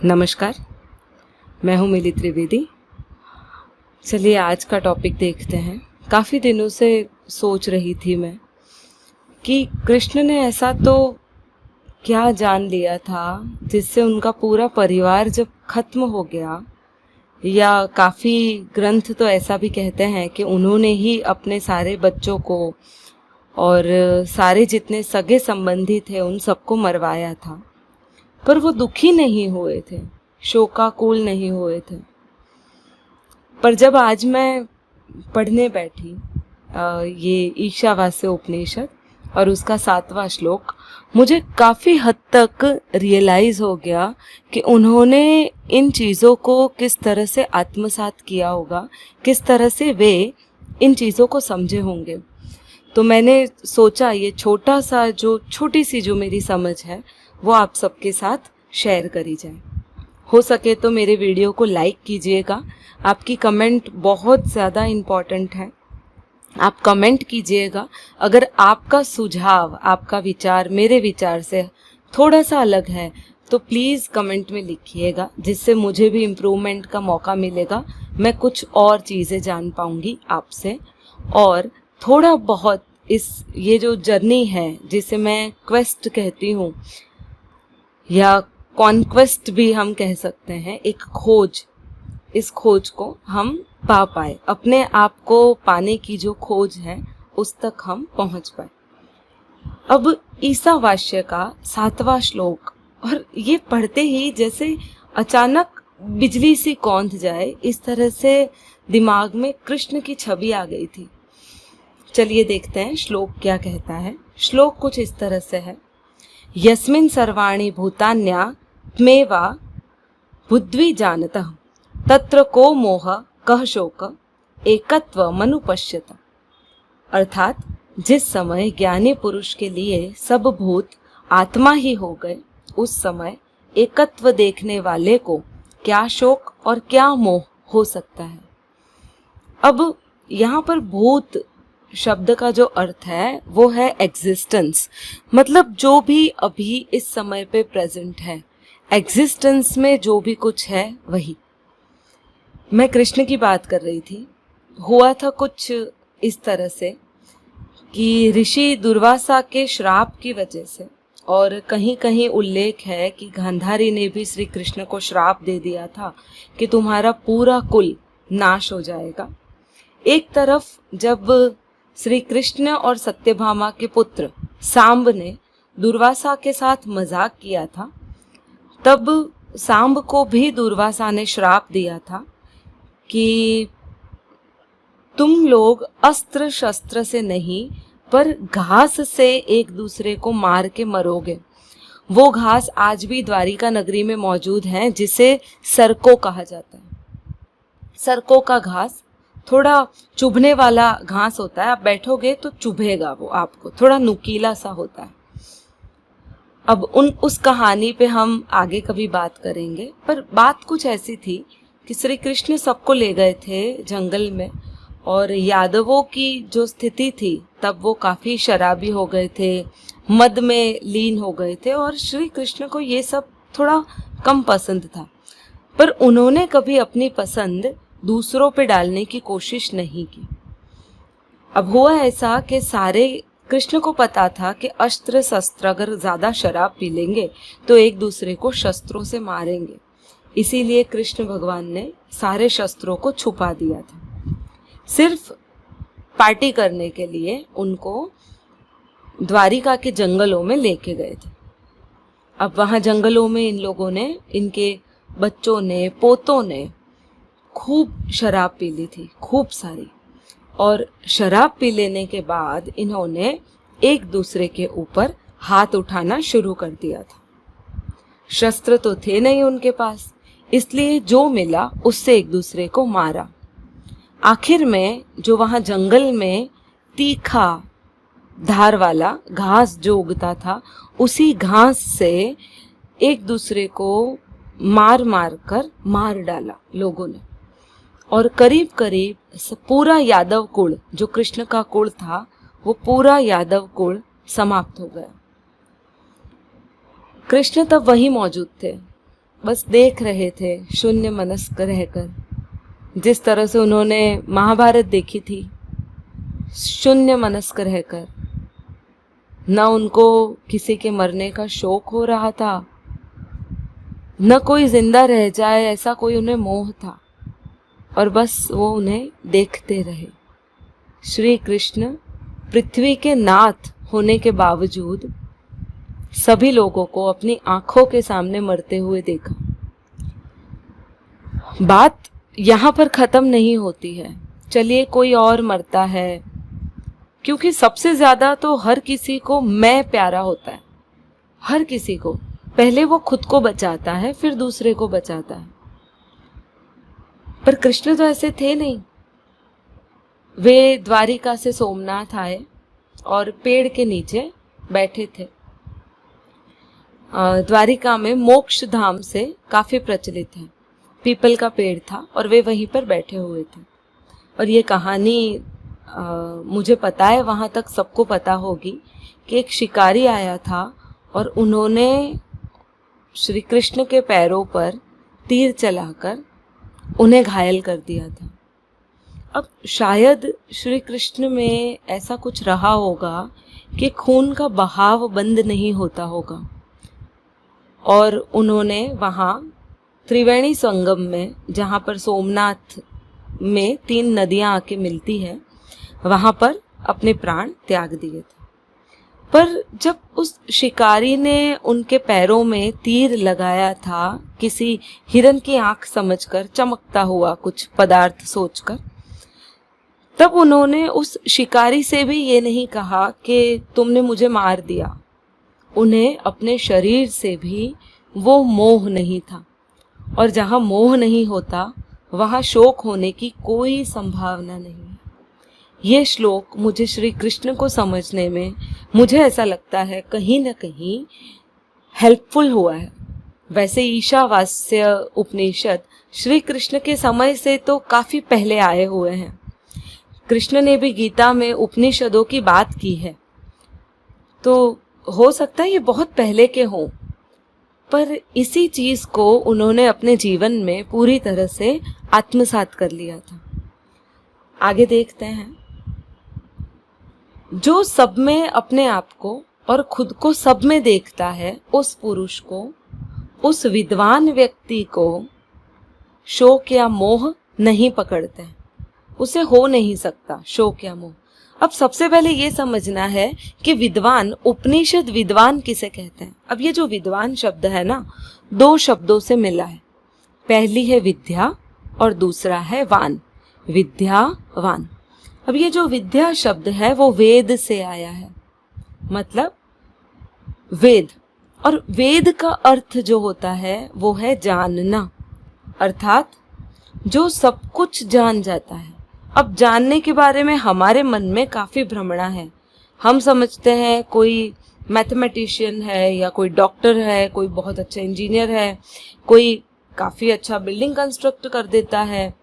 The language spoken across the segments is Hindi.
नमस्कार, मैं हूँ मिली त्रिवेदी। चलिए आज का टॉपिक देखते हैं। काफ़ी दिनों से सोच रही थी मैं कि कृष्ण ने ऐसा तो क्या जान लिया था जिससे उनका पूरा परिवार जब खत्म हो गया, या काफ़ी ग्रंथ तो ऐसा भी कहते हैं कि उन्होंने ही अपने सारे बच्चों को और सारे जितने सगे संबंधी थे उन सबको मरवाया था, पर वो दुखी नहीं हुए थे, शोकाकुल नहीं हुए थे। पर जब आज मैं पढ़ने बैठी ये ईशावास्य उपनिषद और उसका 7वां श्लोक, मुझे काफ़ी हद तक रियलाइज़ हो गया कि उन्होंने इन चीज़ों को किस तरह से आत्मसात किया होगा, किस तरह से वे इन चीज़ों को समझे होंगे। तो मैंने सोचा ये छोटी सी जो मेरी समझ है वो आप सबके साथ शेयर करी जाए। हो सके तो मेरे वीडियो को लाइक कीजिएगा। आपकी कमेंट बहुत ज़्यादा इम्पॉर्टेंट है। आप कमेंट कीजिएगा। अगर आपका सुझाव, आपका विचार मेरे विचार से थोड़ा सा अलग है तो प्लीज़ कमेंट में लिखिएगा, जिससे मुझे भी इम्प्रूवमेंट का मौका मिलेगा। मैं कुछ और चीज़ें जान पाऊँगी आपसे, और थोड़ा बहुत ये जो जर्नी है जिसे मैं क्वेस्ट कहती हूँ या कॉन्क्वेस्ट भी हम कह सकते हैं, एक खोज, इस खोज को हम पा पाए, अपने आप को पाने की जो खोज है उस तक हम पहुंच पाए। अब ईशावास्य का 7वां श्लोक, और ये पढ़ते ही जैसे अचानक बिजली सी कौंध जाए, इस तरह से दिमाग में कृष्ण की छवि आ गई थी। चलिए देखते हैं श्लोक क्या कहता है। श्लोक कुछ इस तरह से है। यस्मिन् सर्वाणि भूतान्यात्मेवा बुद्ध्वी जानतः तत्र को मोह कह शोक एकत्वमनुपश्यत। अर्थात जिस समय ज्ञानी पुरुष के लिए सब भूत आत्मा ही हो गए, उस समय एकत्व देखने वाले को क्या शोक और क्या मोह हो सकता है। अब यहाँ पर भूत शब्द का जो अर्थ है वो है एग्जिस्टेंस, मतलब जो भी अभी इस समय पे प्रेजेंट है, एग्जिस्टेंस में जो भी कुछ है वही। मैं कृष्ण की बात कर रही थी। हुआ था कुछ इस तरह से कि ऋषि दुर्वासा के श्राप की वजह से, और कहीं कहीं उल्लेख है कि गांधारी ने भी श्री कृष्ण को श्राप दे दिया था कि तुम्हारा पूरा कुल नाश हो जाएगा। एक तरफ जब श्री कृष्ण और सत्यभामा के पुत्र सांब ने दुर्वासा के साथ मजाक किया था, तब सांब को भी दुर्वासा ने श्राप दिया था कि तुम लोग अस्त्र शस्त्र से नहीं पर घास से एक दूसरे को मार के मरोगे। वो घास आज भी द्वारिका नगरी में मौजूद है, जिसे सरको कहा जाता है। सरको का घास थोड़ा चुभने वाला घास होता है, आप बैठोगे तो चुभेगा, वो आपको थोड़ा नुकीला सा होता है। अब उस कहानी पे हम आगे कभी बात करेंगे, पर बात कुछ ऐसी थी कि श्री कृष्ण सबको ले गए थे जंगल में, और यादवों की जो स्थिति थी तब वो काफ़ी शराबी हो गए थे, मद में लीन हो गए थे, और श्री कृष्ण को ये सब थोड़ा कम पसंद था। पर उन्होंने कभी अपनी पसंद दूसरों पे डालने की कोशिश नहीं की। अब हुआ ऐसा कि सारे कृष्ण को पता था कि अस्त्र शस्त्र अगर ज़्यादा शराब पी लेंगे तो एक दूसरे को शस्त्रों से मारेंगे, इसीलिए कृष्ण भगवान ने सारे शस्त्रों को छुपा दिया था। सिर्फ पार्टी करने के लिए उनको द्वारिका के जंगलों में लेके गए थे। अब वहाँ जंगलों में इन लोगों ने, इनके बच्चों ने, पोतों ने खूब शराब पी ली थी, खूब सारी, और शराब पी लेने के बाद इन्होंने एक दूसरे के ऊपर हाथ उठाना शुरू कर दिया था। शस्त्र तो थे नहीं उनके पास, इसलिए जो मिला उससे एक दूसरे को मारा। आखिर में जो वहाँ जंगल में तीखा धार वाला घास जो उगता था, उसी घास से एक दूसरे को मार मार कर मार डाला लोगों ने, और करीब करीब पूरा यादव कुल, जो कृष्ण का कुल था, वो पूरा यादव कुल समाप्त हो गया। कृष्ण तब वहीं मौजूद थे, बस देख रहे थे शून्य मनस्क रहकर। जिस तरह से उन्होंने महाभारत देखी थी शून्य मनस्क रहकर, न उनको किसी के मरने का शौक हो रहा था, न कोई जिंदा रह जाए ऐसा कोई उन्हें मोह था, और बस वो उन्हें देखते रहे। श्री कृष्ण पृथ्वी के नाथ होने के बावजूद सभी लोगों को अपनी आंखों के सामने मरते हुए देखा। बात यहाँ पर खत्म नहीं होती है। चलिए कोई और मरता है, क्योंकि सबसे ज्यादा तो हर किसी को मैं प्यारा होता है। हर किसी को पहले वो खुद को बचाता है, फिर दूसरे को बचाता है। पर कृष्ण तो ऐसे थे नहीं। वे द्वारिका से सोमनाथ आए और पेड़ के नीचे बैठे थे। द्वारिका में मोक्ष धाम से काफी प्रचलित है। पीपल का पेड़ था और वे वहीं पर बैठे हुए थे। और ये कहानी मुझे पता है, वहाँ तक सबको पता होगी कि एक शिकारी आया था और उन्होंने श्री कृष्ण के पैरों पर तीर चलाकर उन्हें घायल कर दिया था। अब शायद श्री कृष्ण में ऐसा कुछ रहा होगा कि खून का बहाव बंद नहीं होता होगा, और उन्होंने वहाँ त्रिवेणी संगम में, जहाँ पर सोमनाथ में 3 नदियाँ आके मिलती है, वहाँ पर अपने प्राण त्याग दिए थे। पर जब उस शिकारी ने उनके पैरों में तीर लगाया था, किसी हिरन की आंख समझकर, चमकता हुआ कुछ पदार्थ सोचकर, तब उन्होंने उस शिकारी से भी ये नहीं कहा कि तुमने मुझे मार दिया। उन्हें अपने शरीर से भी वो मोह नहीं था, और जहाँ मोह नहीं होता वहाँ शोक होने की कोई संभावना नहीं है। ये श्लोक मुझे श्री कृष्ण को समझने में, मुझे ऐसा लगता है, कहीं न कहीं हेल्पफुल हुआ है। वैसे ईशावास्य उपनिषद श्री कृष्ण के समय से तो काफी पहले आए हुए हैं। कृष्ण ने भी गीता में उपनिषदों की बात की है, तो हो सकता है ये बहुत पहले के हों, पर इसी चीज को उन्होंने अपने जीवन में पूरी तरह से आत्मसात कर लिया था। आगे देखते हैं। जो सब में अपने आप को और खुद को सब में देखता है, उस पुरुष को, उस विद्वान व्यक्ति को शोक या मोह नहीं पकड़ते हैं। उसे हो नहीं सकता शोक या मोह। अब सबसे पहले ये समझना है कि विद्वान, उपनिषद विद्वान किसे कहते हैं। अब ये जो विद्वान शब्द है ना, 2 शब्दों से मिला है। पहली है विद्या और दूसरा है वान, विद्यावान। अब ये जो विद्या शब्द है वो वेद से आया है, मतलब वेद। और वेद का अर्थ जो होता है वो है जानना, अर्थात जो सब कुछ जान जाता है। अब जानने के बारे में हमारे मन में काफी भ्रमणा है। हम समझते हैं कोई मैथमेटिशियन है, या कोई डॉक्टर है, कोई बहुत अच्छा इंजीनियर है, कोई काफी अच्छा बिल्डिंग कंस्ट्रक्ट कर देता है,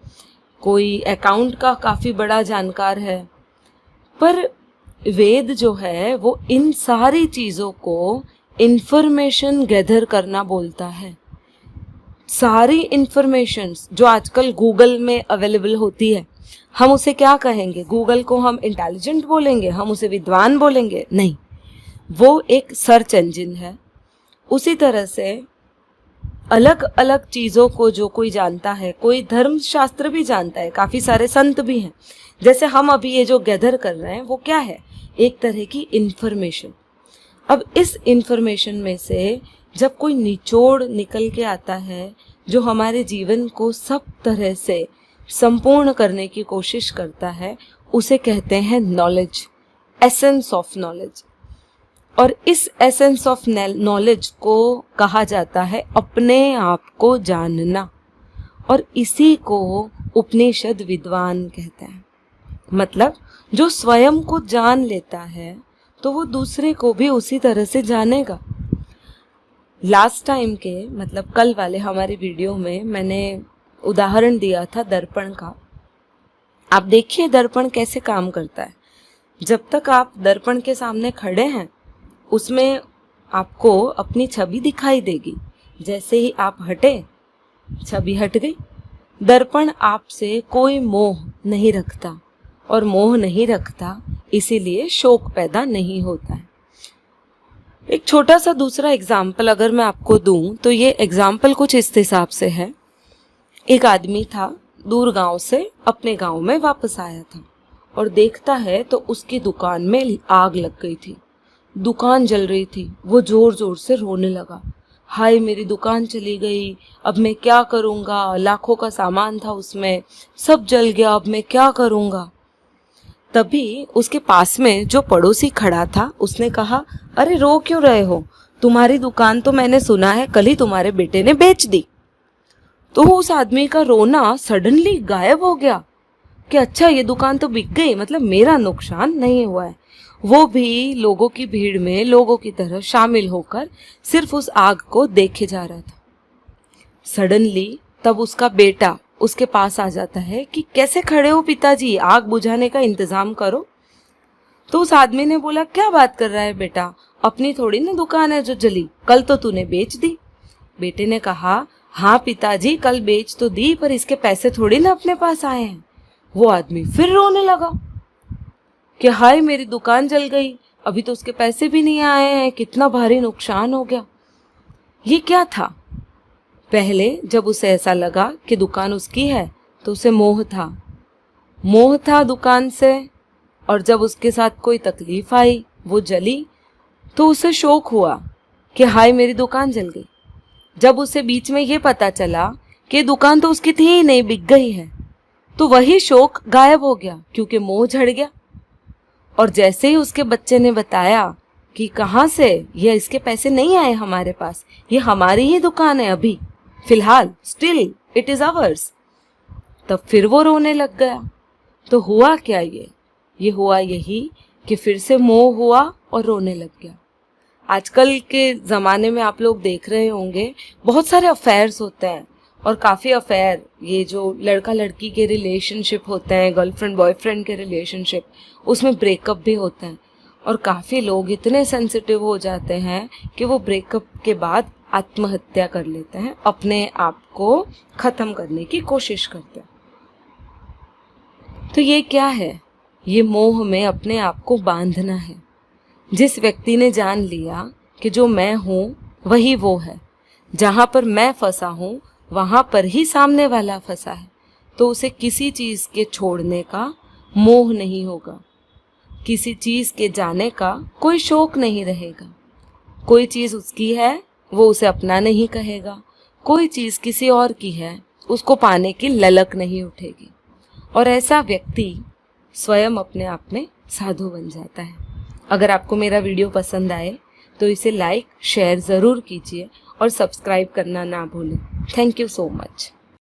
कोई अकाउंट का काफी बड़ा जानकार है। पर वेद जो है वो इन सारी चीजों को इंफॉर्मेशन गैदर करना बोलता है। सारी इंफॉर्मेशंस जो आजकल गूगल में अवेलेबल होती है, हम उसे क्या कहेंगे? गूगल को हम इंटेलिजेंट बोलेंगे? हम उसे विद्वान बोलेंगे? नहीं, वो एक सर्च इंजन है। उसी तरह से अलग अलग चीजों को जो कोई जानता है, कोई धर्म शास्त्र भी जानता है, काफी सारे संत भी हैं। जैसे हम अभी ये जो गैदर कर रहे हैं वो क्या है? एक तरह की इंफॉर्मेशन। अब इस इंफॉर्मेशन में से जब कोई निचोड़ निकल के आता है जो हमारे जीवन को सब तरह से संपूर्ण करने की कोशिश करता है, उसे कहते हैं नॉलेज, एसेंस ऑफ नॉलेज। और इस एसेंस ऑफ नॉलेज को कहा जाता है अपने आप को जानना, और इसी को उपनिषद विद्वान कहते हैं। मतलब जो स्वयं को जान लेता है तो वो दूसरे को भी उसी तरह से जानेगा। लास्ट टाइम के, मतलब कल वाले हमारे वीडियो में मैंने उदाहरण दिया था दर्पण का। आप देखिए दर्पण कैसे काम करता है। जब तक आप दर्पण के सामने खड़े हैं, उसमें आपको अपनी छवि दिखाई देगी, जैसे ही आप हटे, छवि हट गई। दर्पण आपसे कोई मोह नहीं रखता, और मोह नहीं रखता इसीलिए शोक पैदा नहीं होता है। एक छोटा सा दूसरा एग्जाम्पल अगर मैं आपको दूं तो ये एग्जाम्पल कुछ इस हिसाब से है। एक आदमी था, दूर गांव से अपने गांव में वापस आया था और देखता है तो उसकी दुकान में आग लग गई थी। दुकान जल रही थी। वो जोर जोर से रोने लगा, हाय मेरी दुकान चली गई, अब मैं क्या करूँगा, लाखों का सामान था उसमें, सब जल गया, अब मैं क्या करूँगा। तभी उसके पास में जो पड़ोसी खड़ा था उसने कहा, अरे रो क्यों रहे हो, तुम्हारी दुकान तो मैंने सुना है कल ही तुम्हारे बेटे ने बेच दी। तो उस आदमी का रोना सडनली गायब हो गया कि अच्छा ये दुकान तो बिक गई, मतलब मेरा नुकसान नहीं हुआ है। वो भी लोगों की भीड़ में लोगों की तरह शामिल होकर सिर्फ उस आग को देखे जा रहा था। सडनली तब उसका बेटा उसके पास आ जाता है कि कैसे खड़े हो पिताजी, आग बुझाने का इंतजाम करो। तो उस आदमी ने बोला, क्या बात कर रहा है बेटा, अपनी थोड़ी ना दुकान है जो जली, कल तो तूने बेच दी। बेटे ने कहा, हाँ पिताजी कल बेच तो दी, पर इसके पैसे थोड़ी ना अपने पास आए हैं। वो आदमी फिर रोने लगा कि हाय मेरी दुकान जल गई, अभी तो उसके पैसे भी नहीं आए हैं, कितना भारी नुकसान हो गया। ये क्या था? पहले जब उसे ऐसा लगा कि दुकान उसकी है तो उसे मोह था दुकान से, और जब उसके साथ कोई तकलीफ आई, वो जली, तो उसे शौक हुआ कि हाय मेरी दुकान जल गई। जब उसे बीच में ये पता चला कि दुकान तो उसकी थी ही नहीं, बिक गई है, तो वही शौक गायब हो गया क्योंकि मोह झड़ गया। और जैसे ही उसके बच्चे ने बताया कि कहाँ से, ये इसके पैसे नहीं आए हमारे पास, ये हमारी ही दुकान है अभी फिलहाल, स्टिल इट इज आवर्स, तब फिर वो रोने लग गया। तो हुआ क्या? ये हुआ यही कि फिर से मोह हुआ और रोने लग गया। आजकल के ज़माने में आप लोग देख रहे होंगे बहुत सारे अफेयर्स होते हैं, और काफ़ी अफेयर, ये जो लड़का लड़की के रिलेशनशिप होते हैं, गर्लफ्रेंड बॉयफ्रेंड के रिलेशनशिप, उसमें ब्रेकअप भी होते हैं। और काफ़ी लोग इतने सेंसिटिव हो जाते हैं कि वो ब्रेकअप के बाद आत्महत्या कर लेते हैं, अपने आप को ख़त्म करने की कोशिश करते हैं। तो ये क्या है? ये मोह में अपने आप को बांधना है। जिस व्यक्ति ने जान लिया कि जो मैं हूँ वही वो है, जहाँ पर मैं फंसा हूँ वहाँ पर ही सामने वाला फंसा है, तो उसे किसी चीज़ के छोड़ने का मोह नहीं होगा, किसी चीज़ के जाने का कोई शौक नहीं रहेगा। कोई चीज़ उसकी है वो उसे अपना नहीं कहेगा, कोई चीज़ किसी और की है उसको पाने की ललक नहीं उठेगी, और ऐसा व्यक्ति स्वयं अपने आप में साधु बन जाता है। अगर आपको मेरा वीडियो पसंद आए तो इसे लाइक शेयर ज़रूर कीजिए और सब्सक्राइब करना ना भूलें। Thank you so much.